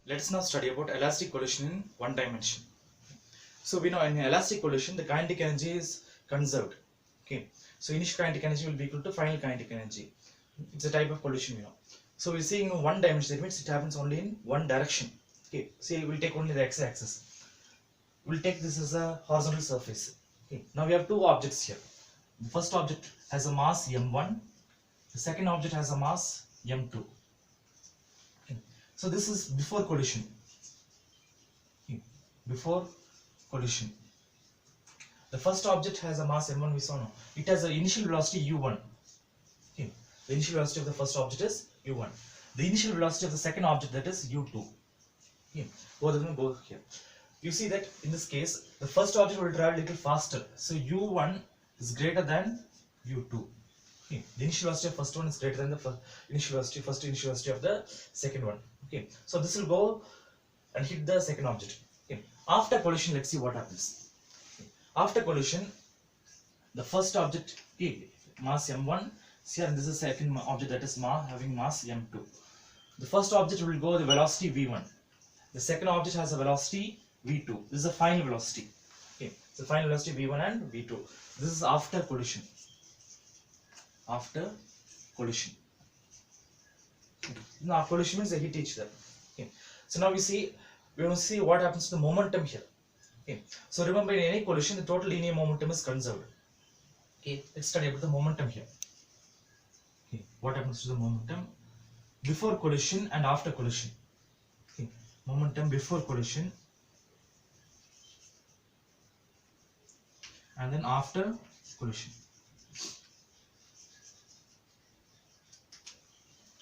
Let us now study about elastic collision in one dimension. So we know in elastic collision the kinetic energy is conserved. Okay, so initial kinetic energy will be equal to final kinetic energy. It's a type of collision we know. So we're seeing in one dimension, that means it happens only in one direction. Okay, say we'll take only the x-axis. We'll take this as a horizontal surface. Okay, now we have two objects here. The first object has a mass m1. The second object has a mass m2. Okay. So this is before collision. Okay. Before collision. The first object has a mass m1, we saw now. It has an initial velocity u1. Okay. The initial velocity of the first object is u1. The initial velocity of the second object, that is u2. Okay. Both of them go here. You see that in this case, the first object will travel a little faster. So u1 is greater than u2. Okay. The initial velocity of first one is greater than the first initial velocity of the second one. Okay. So this will go and hit the second object. Okay. After collision, let's see what happens. Okay. After collision, the first object, okay, mass m1, here, and this is the second object, that is having mass m2. The first object will go the velocity v1. The second object has a velocity v2. This is the final velocity. Okay, so final velocity v1 and v2. This is after collision. After collision. Okay. Now collision means they hit each other. Okay. So now we want to see what happens to the momentum here. Okay. So remember, in any collision, the total linear momentum is conserved. Okay. Let's study about the momentum here. Okay. What happens to the momentum before collision and after collision? Okay. Momentum before collision and then after collision.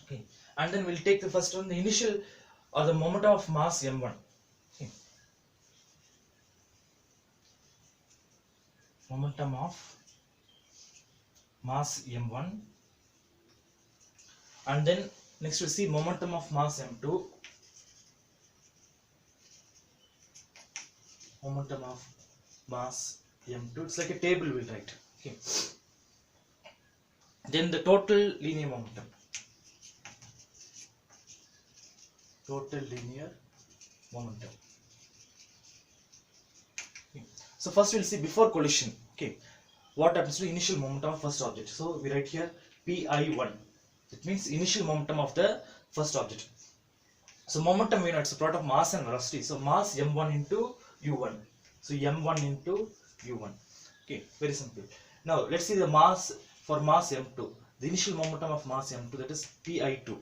Okay. And then we'll take the first one, the initial or the momentum of mass m1. Okay. Momentum of mass m1, and then next we see momentum of mass m2, momentum of mass m2. It's like a table we'll write. Okay. Then the total linear momentum. Total linear momentum. Okay. So first we'll see before collision. Okay, what happens to initial momentum of first object? So we write here pi1. It means initial momentum of the first object. So momentum, we know it's a product of mass and velocity. So mass m1 into u1. So m1 into u1. Okay, very simple. Now let's see the mass for mass m2. The initial momentum of mass m2, that is pi2.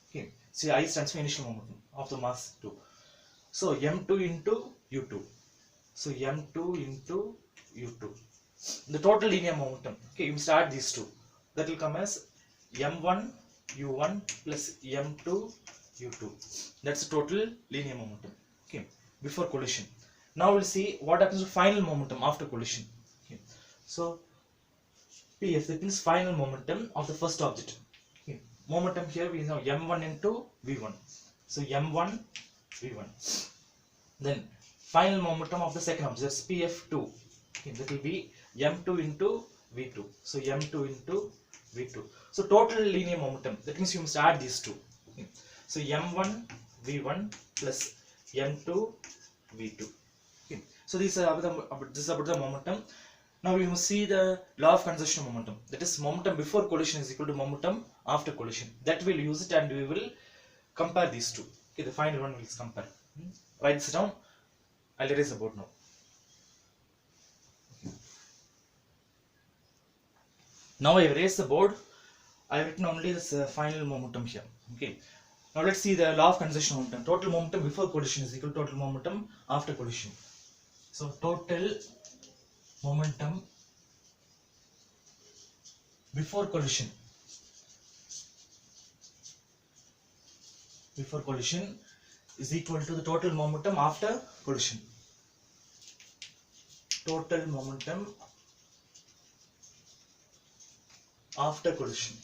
Okay, so I stands for initial momentum of the mass 2. So m2 into u2. So m2 into u2. The total linear momentum. Okay, you must add these two. That will come as m1 u1 plus m2 u2. That's the total linear momentum. Okay, before collision. Now we'll see what happens to final momentum after collision. Okay, so pf, that means final momentum of the first object. Okay. Momentum here we know m1 into v1. So m1 v1. Then final momentum of the second object, that's pf2. Okay, that will be m2 into v2. So m2 into v2. So total linear momentum, that means you must add these two. Okay. So m1 v1 plus m2 v2. Okay. So this is about the momentum. Now we must see the law of conservation of momentum. That is, momentum before collision is equal to momentum after collision. That we'll use it and we will compare these two. Okay, the final one we'll compare. Write this down. I'll erase the board now. Okay. Now I erase the board. I have written only this final momentum here. Okay. Now let's see the law of conservation of momentum. Total momentum before collision is equal to total momentum after collision. So total momentum before collision is equal to the total momentum after collision. Total momentum after collision.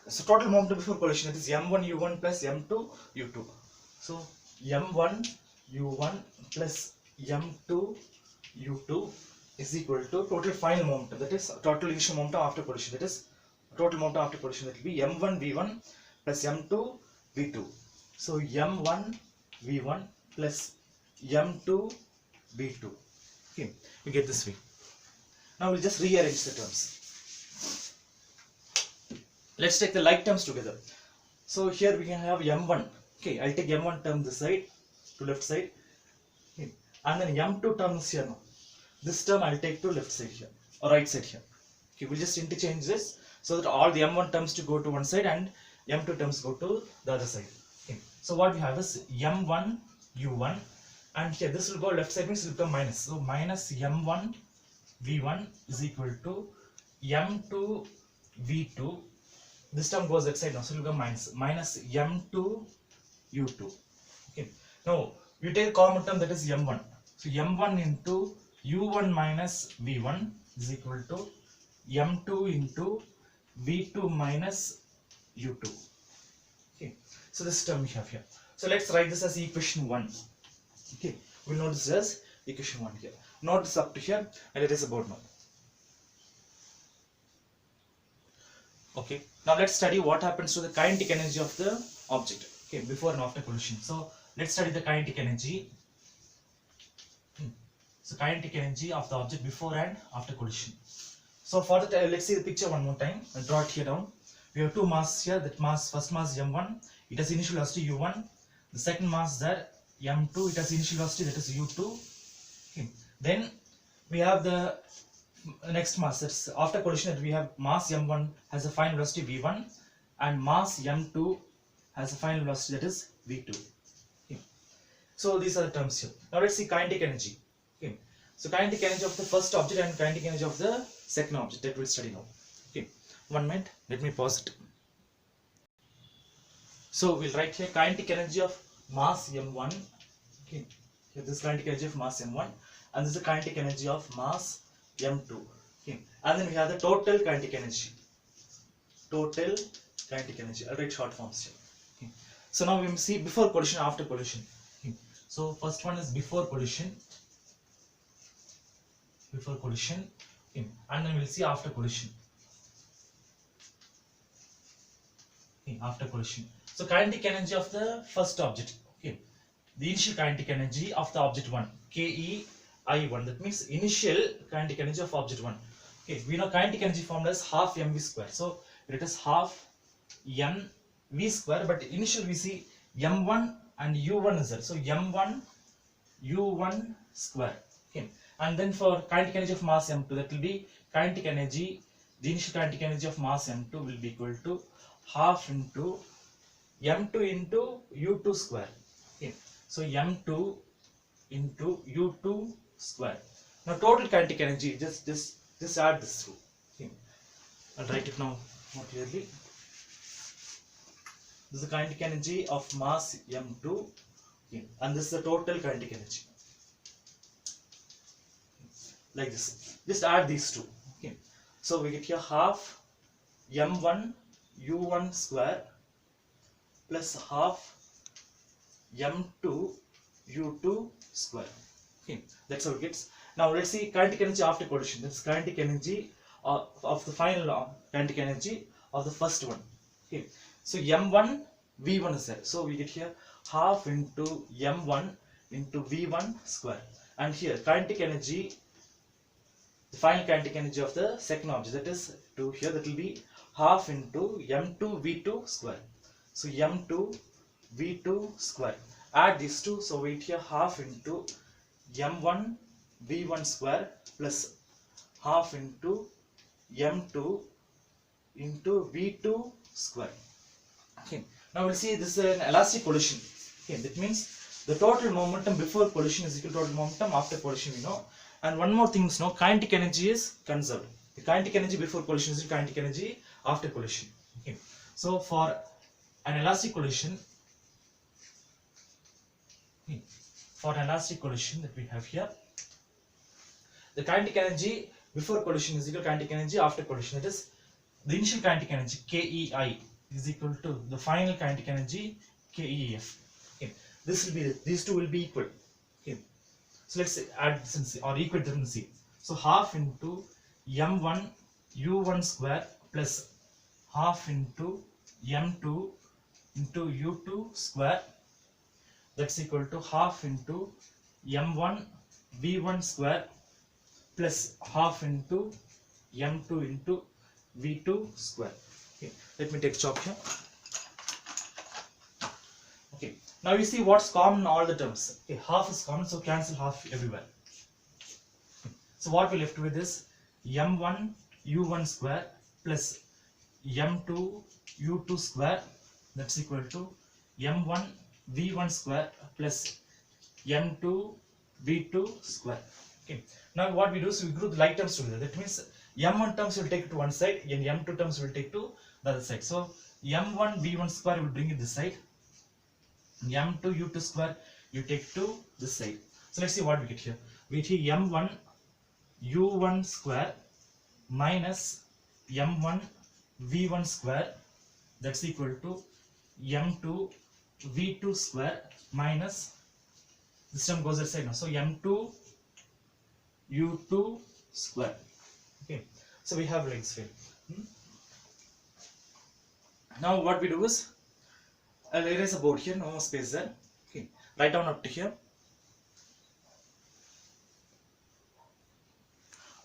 So total momentum before collision, that is m1 u1 plus m2 u2. So m1 u1 plus m2 u2 is equal to total final momentum, that is total initial momentum after collision, that is Total momentum after collision, that will be m1 v1 plus m2 v2. So m1 v1 plus m2 v2. Okay, you get this way. Now we'll just rearrange the terms. Let's take the like terms together. So here we can have m1. Okay, I'll take m1 term this side to left side. Okay. And then m2 terms here now. This term I'll take to left side here or right side here. Okay, we'll just interchange this so that all the m1 terms to go to one side and m2 terms go to the other side. Okay. So what we have is m1 u1, and here this will go left side, means it will become minus. So minus m1 v1 is equal to m2 v2. This term goes that side now, so it will become minus m2 u2. Okay. Now we take a common term, that is m1. So m1 into u1 minus v1 is equal to m2 into v2 minus u2. Okay. So this term we have here. So let's write this as equation 1. Okay. We'll note this as equation 1 here. Note this up to here, and it is about now. Okay. Now let's study what happens to the kinetic energy of the object. Okay, before and after collision. So let's study the kinetic energy. So kinetic energy of the object before and after collision. So for that, let's see the picture one more time. I'll draw it here down. We have two masses here. That mass, first mass m1, it has initial velocity u1. The second mass there m2, it has initial velocity, that is u2. Okay. Then we have the next mass, that's after collision, that we have mass m1 has a final velocity v1 and mass m2 has a final velocity, that is v2. Okay. So these are the terms here. Now let's see kinetic energy. Okay. So kinetic energy of the first object and kinetic energy of the second object, that we'll study now. Okay. 1 minute, let me pause it. So we'll write here kinetic energy of mass m1. Okay. Here this is kinetic energy of mass m1, and this is the kinetic energy of mass m2. Okay. And then we have the total kinetic energy. Total kinetic energy. I'll write short forms here. Okay. So now we will see before collision, after collision. Okay. So first one is before collision. Before collision. Okay. And then we'll see after collision. Okay. After collision. So kinetic energy of the first object. Okay. The initial kinetic energy of the object 1. KEI1. That means initial kinetic energy of object 1. Okay. We know kinetic energy formula is half mv square. So it is half mv square, but initial we see m1 and u1 is there. So m1 u1 square. Okay. And then for kinetic energy of mass m2, that will be kinetic energy, the initial kinetic energy of mass m2 will be equal to half into m2 into u2 square. Okay. So m2 into u2 square. Now total kinetic energy, just add this through. Okay. I'll write it now more clearly. This is the kinetic energy of mass m2, okay, and this is the total kinetic energy. Like this. Just add these two. Okay. So we get here half m1 u1 square plus half m2 u2 square. Okay, that's how it gets. Now let's see kinetic energy after collision. That's kinetic energy of the final kinetic energy of the first one. Okay, so m1 v1 is there. So we get here half into m1 into v1 square. And here kinetic energy, the final kinetic energy of the second object, that is to here, that will be half into m2 v2 square. So m2 v2 square. Add these two, so we get here half into m1 v1 square plus half into m2 into v2 square. Okay. Now we'll see this is an elastic collision. Okay, that means the total momentum before collision is equal to total momentum after collision, we know. And one more thing is, no, kinetic energy is conserved. The kinetic energy before collision is the kinetic energy after collision. Okay. So for an elastic collision, that we have here, the kinetic energy before collision is equal to kinetic energy after collision. That is, the initial kinetic energy KEI is equal to the final kinetic energy KEF. Okay. This will be, these two will be equal. Okay. So let's say add this or equal them. See. So half into m1 u1 square plus half into m2 into u2 square, that's equal to half into m1 v1 square plus half into m2 into v2 square. Okay, let me take chalk here. Okay, now you see what's common in all the terms. Okay, half is common, so cancel half everywhere. Okay. So what we left with is m1 u1 square plus m2 u2 square, that's equal to m1 v1 square plus m2 v2 square. Okay. Now what we do is we group the like terms together. That means m1 terms will take to one side and m2 terms will take to the other side. So m1 v1 square will bring it this side. m2 u2 square you take to this side. So let's see what we get here. We get here m1 u1 square minus m1 v1 square, that's equal to m2 v2 square minus, this term goes that side now, so m2 u2 square. Okay, so we have like this way. Now what we do is I'll erase a board here, no more space there. Okay, write down up to here.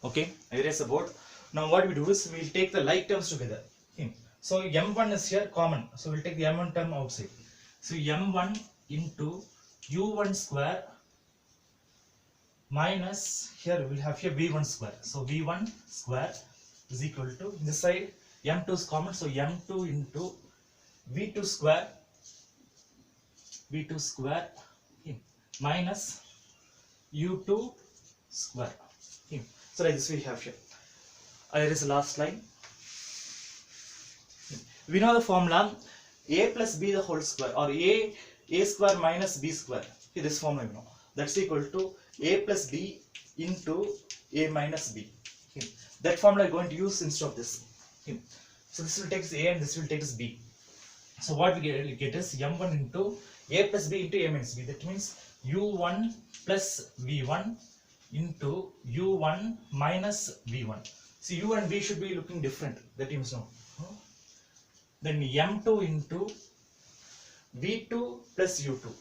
Okay, erase the board. Now what we do is we'll take the like terms together. Okay, so m1 is here common, so we'll take the m1 term outside. So m1 into u1 square minus, here we'll have here v1 square. So v1 square is equal to, this side m2 is common, so m2 into v2 square, okay, minus u2 square. Okay. So like this we have here. There is the last line. We know the formula a plus b the whole square, or a square minus b square. Okay, this formula we know. That's equal to a plus b into a minus b. Okay. That formula we're going to use instead of this. Okay. So this will take us a and this will take us b. So what we get is m1 into a plus b into a minus b. That means u1 plus v1 into u1 minus v1. See, u and v should be looking different, that you must know. Then m2 into v2 plus u2,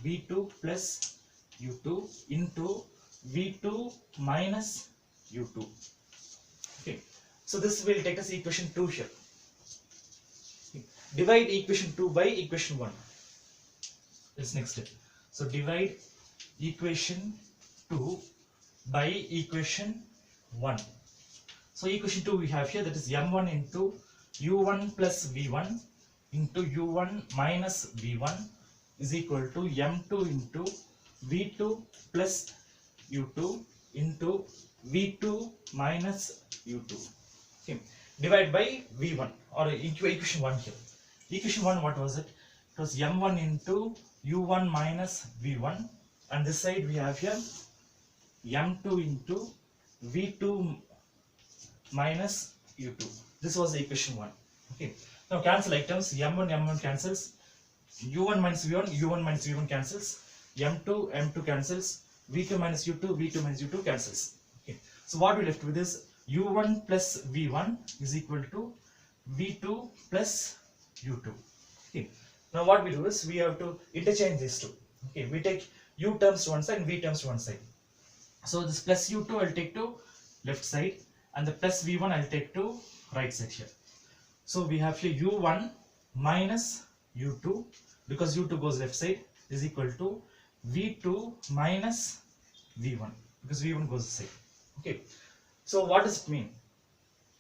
v2 plus u2 into v2 minus u2. Okay, so this will take us equation 2 here. Okay. Divide equation 2 by equation 1. This next step. So divide equation 2 by equation 1. So equation 2 we have here, that is m1 into u1 plus v1 into u1 minus v1 is equal to m2 into v2 plus u2 into v2 minus u2. Okay. Divide by v1, or equation 1 here. Equation 1, what was it? It was m1 into u1 minus v1, and this side we have here m2 into v2 minus u2. This was the equation 1. Okay. Now cancel items. m1 cancels. u1 minus v1 cancels. m2 cancels. v2 minus u2 cancels. Okay. So what we left with is u1 plus v1 is equal to v2 plus u2. Okay. Now what we do is we have to interchange these two. Okay. We take u terms to one side and v terms to one side. So this plus u2 I'll take to left side, and the plus v1 I'll take to right side here. So we have here u1 minus u2, because u2 goes left side, is equal to v2 minus v1, because v1 goes this side. Okay. So what does it mean?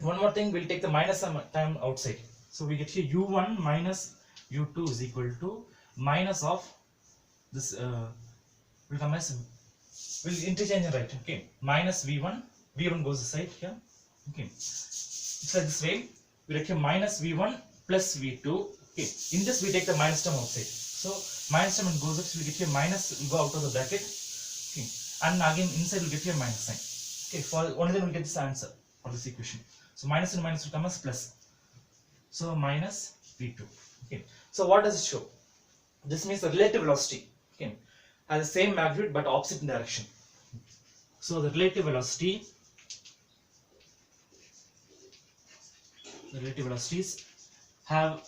One more thing, we'll take the minus time outside. So we get here u1 minus u2 is equal to minus of this, will come as, we'll interchange it, right? Okay. Minus v1 goes this side here. Okay. It's like this way. We get here minus v1 plus v2. Okay. In this we take the minus term outside. So minus term goes up, so we get here minus will go out of the bracket. Okay. And again inside we'll get here minus sign. Okay. For only then we'll get this answer for this equation. So minus and minus will come as plus. So minus v2. Okay. So what does it show? This means the relative velocity, okay, has the same magnitude but opposite in direction. So the relative velocity the relative velocities have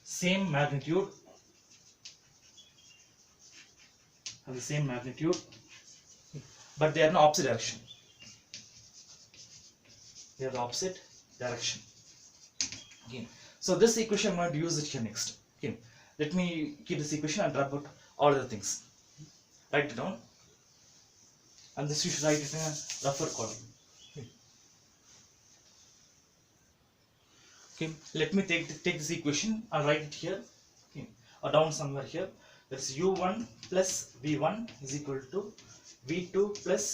same magnitude, but they are in opposite direction. They are the opposite direction. Okay. So this equation I'm going to use it here next. Okay. Let me keep this equation and drop out all the things. Write it down. And this you should write it in a rougher column. Okay. Let me take this equation. I'll write it here. Okay. Or down somewhere here. That's u1 plus v1 is equal to v2 plus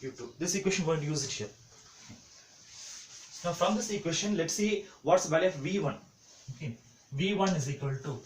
u2. This equation we're going to use it here. Now from this equation, let's see what's the value of v1. Okay. v1 is equal to